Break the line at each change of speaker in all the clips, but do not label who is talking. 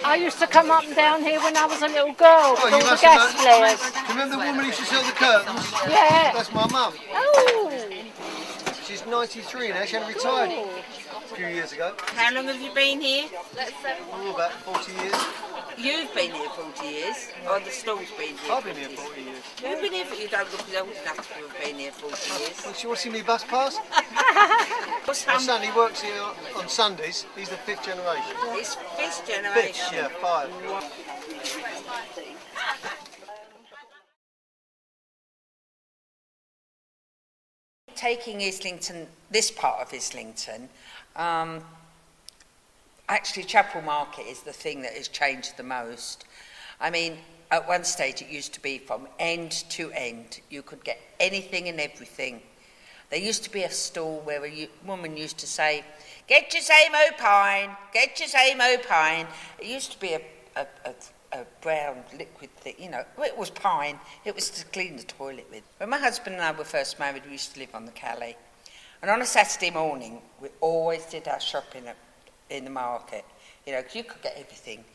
I used to come up and down here when I was a little girl with all the gas flares.
Do you remember the woman who used to sell the curtains?
Yeah.
That's my mum.
Oh.
She's 93 now, she only retired a few years ago.
How long have you been here?
Oh, about 40 years.
You've been here 40 years, or the stall's been here?
I've been here 40 years.
You've been here, but you don't look old enough to have been here 40 years.
Well, she wants to see me bus pass? My son, he works here on Sundays. He's the 5th generation.
It's 5th generation.
5th, yeah, 5.
Taking Islington, this part of Islington, actually Chapel Market is the thing that has changed the most. I mean, at one stage it used to be from end to end. You could get anything and everything. There used to be a stall where a woman used to say, "Get your same opine, get your same opine." It used to be a brown liquid thing, you know. It was pine. It was to clean the toilet with. When my husband and I were first married, we used to live on the Calais. And on a Saturday morning, we always did our shopping in the market. You know, 'cause you could get everything.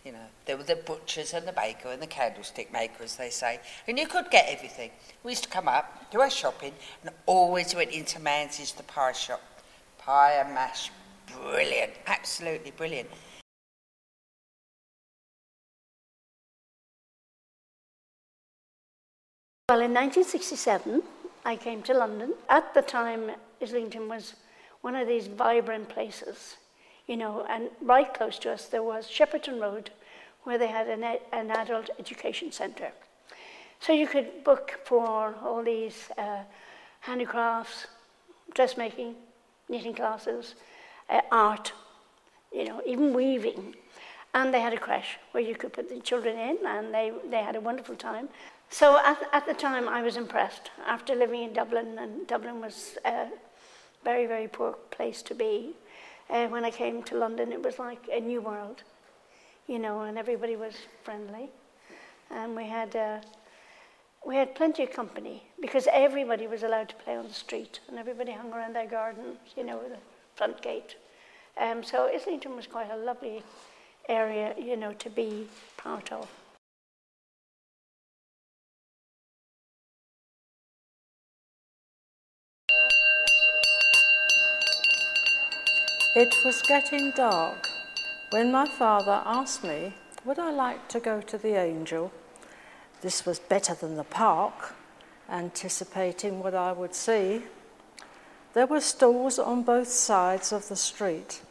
You know, there were the butchers and the baker and the candlestick maker, as they say. And you could get everything. We used to come up, do our shopping, and always went into Manzy's, the pie shop. Pie and mash, brilliant, absolutely brilliant.
Well, in 1967, I came to London. At the time, Islington was one of these vibrant places, you know, and right close to us there was Shepperton Road, where they had an adult education centre. So you could book for all these handicrafts, dressmaking, knitting classes, art, you know, even weaving. And they had a creche where you could put the children in, and they had a wonderful time. So at the time, I was impressed. After living in Dublin, and Dublin was a very, very poor place to be, when I came to London, it was like a new world, you know, and everybody was friendly. And we had plenty of company, because everybody was allowed to play on the street, and everybody hung around their gardens, you know, the front gate. So Islington was quite a lovely area, you know, to be part of.
It was getting dark when my father asked me, would I like to go to the Angel? This was better than the park, anticipating what I would see. There were stalls on both sides of the street.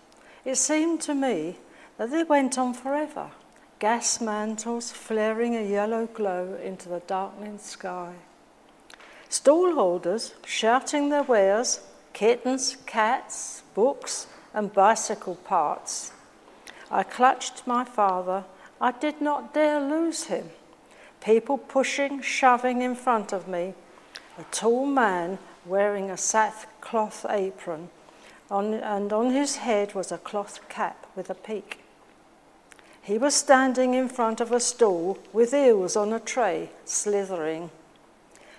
It seemed to me that they went on forever, gas mantles flaring a yellow glow into the darkening sky. Stallholders shouting their wares, kittens, cats, books, and bicycle parts. I clutched my father. I did not dare lose him. People pushing, shoving in front of me. A tall man wearing a sackcloth apron, and on his head was a cloth cap with a peak. He was standing in front of a stall with eels on a tray, slithering.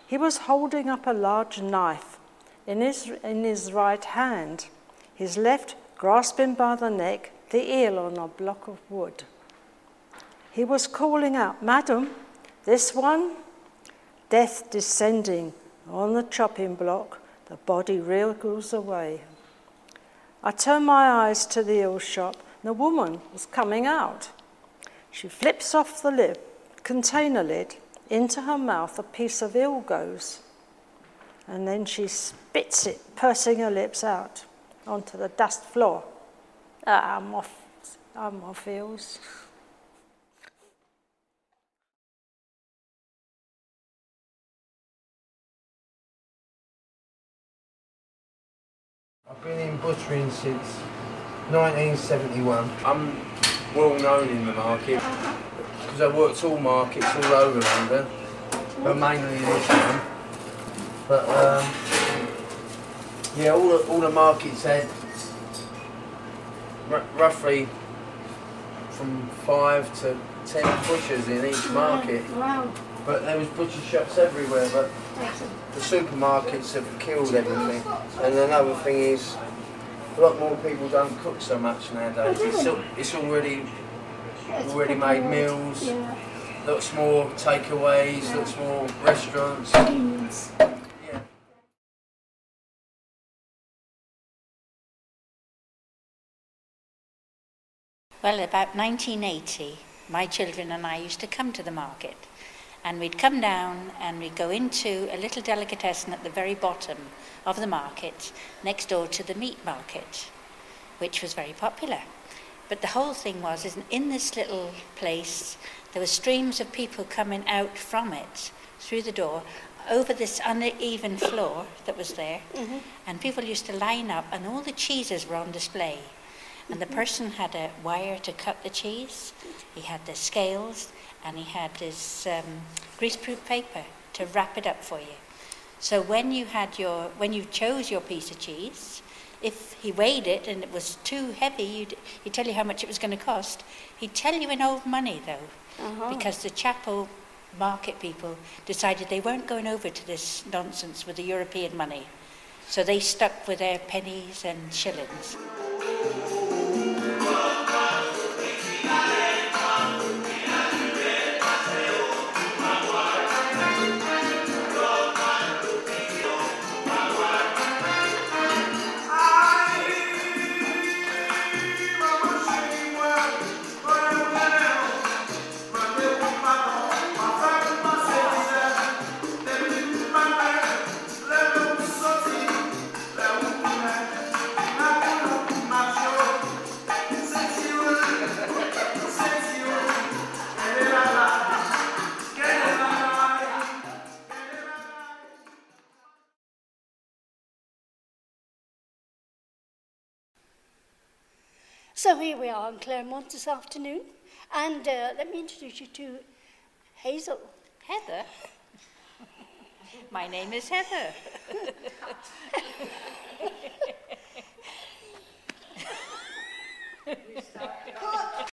He was holding up a large knife in his right hand, his left grasping by the neck the eel on a block of wood. He was calling out, "Madam, this one?" Death descending on the chopping block, the body wriggles away. I turned my eyes to the eel shop, and the woman was coming out. She flips off the container lid. Into her mouth a piece of eel goes, and then she spits it, pursing her lips out onto the dust floor. I'm off eels.
Been in butchering since 1971.
I'm well known in the market because I worked all markets all over London, but mainly this one. But yeah, all the markets had roughly from 5 to 10 butchers in each market.
Wow.
But there was butcher shops everywhere, but the supermarkets have killed everything. And another thing is, a lot more people don't cook so much nowadays. It's already made meals, lots more takeaways, lots more restaurants. Yeah.
Well, about 1980, my children and I used to come to the market. And we'd come down and we'd go into a little delicatessen at the very bottom of the market, next door to the meat market, which was very popular. But the whole thing was, in this little place, there were streams of people coming out from it, through the door, over this uneven floor that was there. Mm-hmm. And people used to line up, and all the cheeses were on display. And the person had a wire to cut the cheese, he had the scales, and he had his greaseproof paper to wrap it up for you. So when you chose your piece of cheese, if he weighed it and it was too heavy, he'd tell you how much it was going to cost. He'd tell you in old money though, because the Chapel market people decided they weren't going over to this nonsense with the European money. So they stuck with their pennies and shillings.
So here we are in Claremont this afternoon, and let me introduce you to Hazel.
Heather? My name is Heather.